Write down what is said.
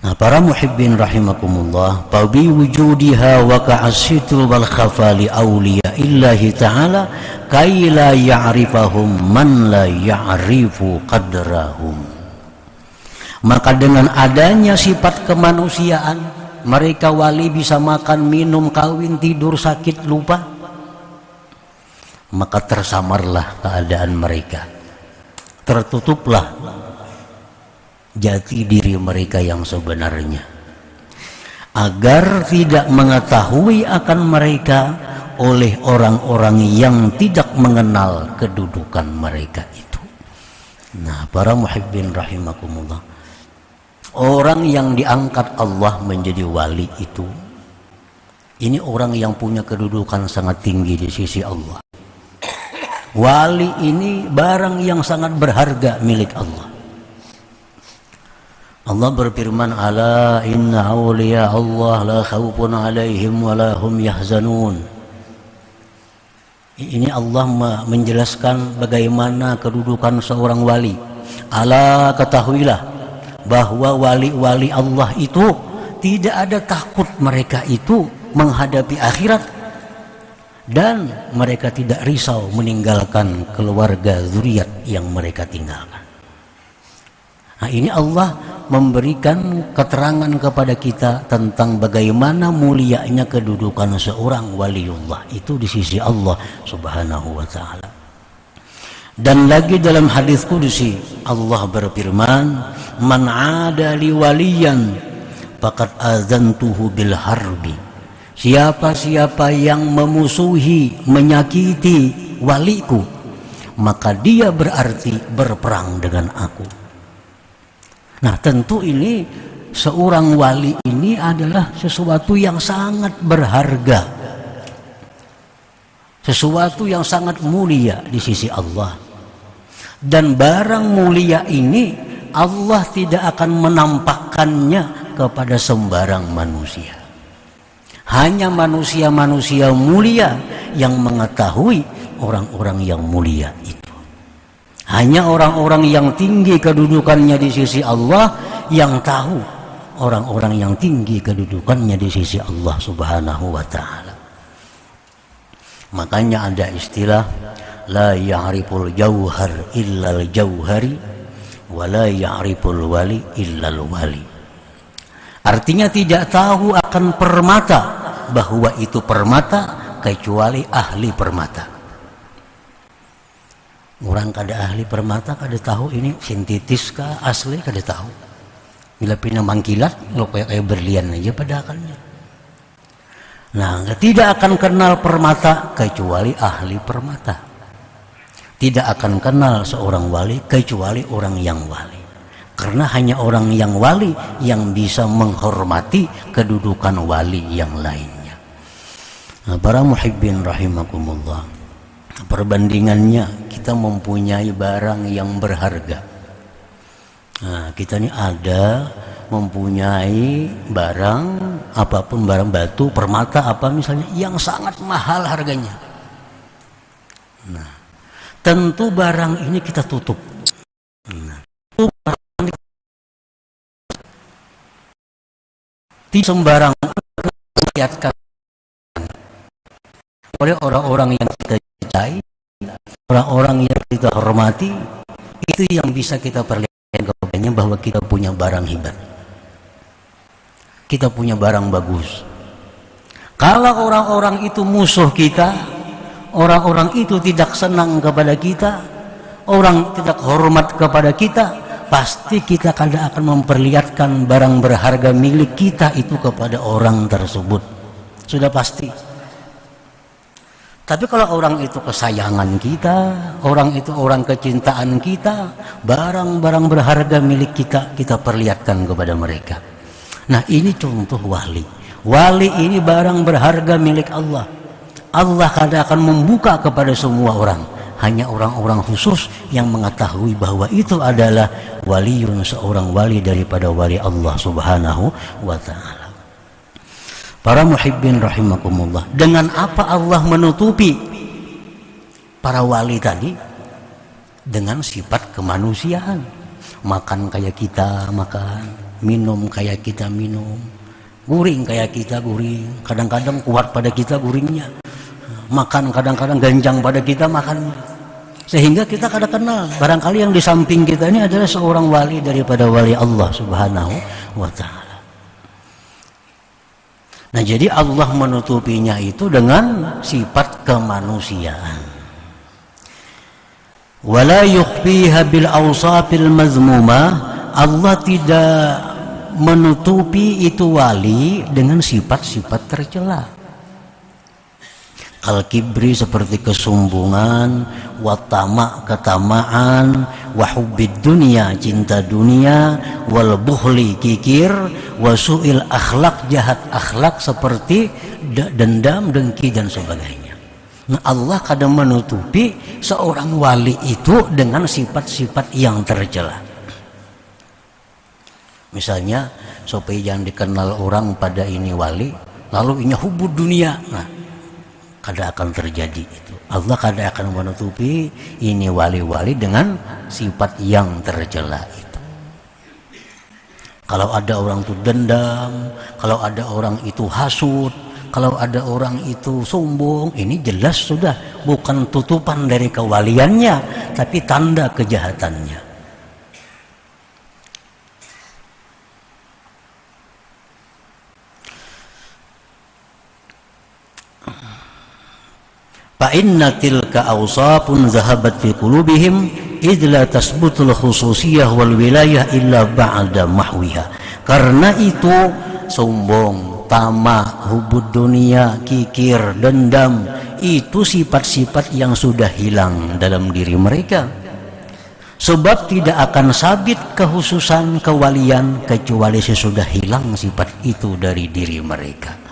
Nah, para muhibbin rahimakumullah, fabi wujudiha wa ka'asitul wal khafali awliya illahi ta'ala kay la ya'rifahum man la ya'rifu qadrahum. Maka dengan adanya sifat kemanusiaan, mereka wali bisa makan, minum, kawin, tidur, sakit, lupa, maka tersamarlah keadaan mereka, tertutuplah jati diri mereka yang sebenarnya, agar tidak mengetahui akan mereka oleh orang-orang yang tidak mengenal kedudukan mereka itu. Nah, para muhibbin rahimakumullah, orang yang diangkat Allah menjadi wali itu, ini orang yang punya kedudukan sangat tinggi di sisi Allah. Wali ini barang yang sangat berharga milik Allah. Allah berfirman, ala inna awliya Allah la khawfun alaihim wa la hum yahzanun. Ini Allah menjelaskan bagaimana kedudukan seorang wali. Ala, ketahuilah bahwa wali-wali Allah itu tidak ada takut mereka itu menghadapi akhirat, dan mereka tidak risau meninggalkan keluarga zuriat yang mereka tinggalkan. Nah, ini Allah memberikan keterangan kepada kita tentang bagaimana mulianya kedudukan seorang waliullah itu di sisi Allah Subhanahu wa ta'ala. Dan lagi dalam hadis qudsi Allah berfirman, man 'ada li waliyan faqad azantuhu bil harbi. Siapa-siapa yang memusuhi, menyakiti waliku, maka dia berarti berperang dengan aku. Nah, tentu ini seorang wali ini adalah sesuatu yang sangat berharga, sesuatu yang sangat mulia di sisi Allah. Dan barang mulia ini Allah tidak akan menampakkannya kepada sembarang manusia. Hanya manusia-manusia mulia yang mengetahui orang-orang yang mulia itu. Hanya orang-orang yang tinggi kedudukannya di sisi Allah yang tahu orang-orang yang tinggi kedudukannya di sisi Allah Subhanahu wa ta'ala. Makanya ada istilah la ya'riful jauhar illal jauhari wa la ya'riful wali illal wali. Artinya tidak tahu akan permata bahwa itu permata kecuali ahli permata. Orang kada ahli permata kada tahu ini sintetis kah asli, kada tahu. Bila pina mangkilat lo kayak berlian aja pada akalnya. Nah, tidak akan kenal permata kecuali ahli permata. Tidak akan kenal seorang wali kecuali orang yang wali. Karena hanya orang yang wali yang bisa menghormati kedudukan wali yang lainnya. Nah, para muhibbin rahimakumullah, perbandingannya kita mempunyai barang yang berharga. Nah, kita ini ada mempunyai barang apapun, barang batu, permata apa misalnya yang sangat mahal harganya. Nah, tentu barang ini kita tutup. Nah, tidak sembarang melihatkan oleh orang-orang yang kita cintai, orang-orang yang kita hormati, itu yang bisa kita perlihatkan kepadanya bahwa kita punya barang hebat, kita punya barang bagus. Kalau orang-orang itu musuh kita, orang-orang itu tidak senang kepada kita, orang tidak hormat kepada kita, pasti kita kada akan memperlihatkan barang berharga milik kita itu kepada orang tersebut. Sudah pasti. Tapi kalau orang itu kesayangan kita, orang itu orang kecintaan kita, barang-barang berharga milik kita, kita perlihatkan kepada mereka. Nah, ini contoh wali. Wali ini barang berharga milik Allah. Allah kada akan membuka kepada semua orang. Hanya orang-orang khusus yang mengetahui bahwa itu adalah waliun, seorang wali daripada wali Allah Subhanahu wa ta'ala. Para muhibbin rahimakumullah, dengan apa Allah menutupi para wali tadi? Dengan sifat kemanusiaan. Makan kayak kita makan, minum kayak kita minum, guring kayak kita guring, kadang-kadang kuat pada kita guringnya, makan kadang-kadang ganjang pada kita makan, sehingga kita kadang kenal barangkali yang di samping kita ini adalah seorang wali daripada wali Allah Subhanahu wa ta'ala. Nah, jadi Allah menutupinya itu dengan sifat kemanusiaan. Wala yukhfiha bil awsafil mazmumah, Allah tidak menutupi itu wali dengan sifat-sifat tercela. Al-kibri seperti kesombongan, watama ketamaan, wahubbid dunia cinta dunia, wal bukhli kikir, wasu'il akhlak jahat akhlak seperti dendam, dengki dan sebagainya. Nah, Allah kadang menutupi seorang wali itu dengan sifat-sifat yang tercela. Misalnya supaya jangan dikenal orang pada ini wali, lalu ini hubud dunia. Nah, kada akan terjadi itu. Allah kada akan menutupi ini wali-wali dengan sifat yang tercela itu. Kalau ada orang itu dendam, kalau ada orang itu hasud, kalau ada orang itu sombong, ini jelas sudah bukan tutupan dari kewaliannya, tapi tanda kejahatannya. Fa inna tilka awsafun zahabat fi qulubihim idh la tasbutul khususiyah wal wilayah illa ba'da mahwiha. Karena itu sombong, tamak, hubud dunia, kikir, dendam, itu sifat-sifat yang sudah hilang dalam diri mereka. Sebab tidak akan sabit kehususan kewalian kecuali sesudah hilang sifat itu dari diri mereka.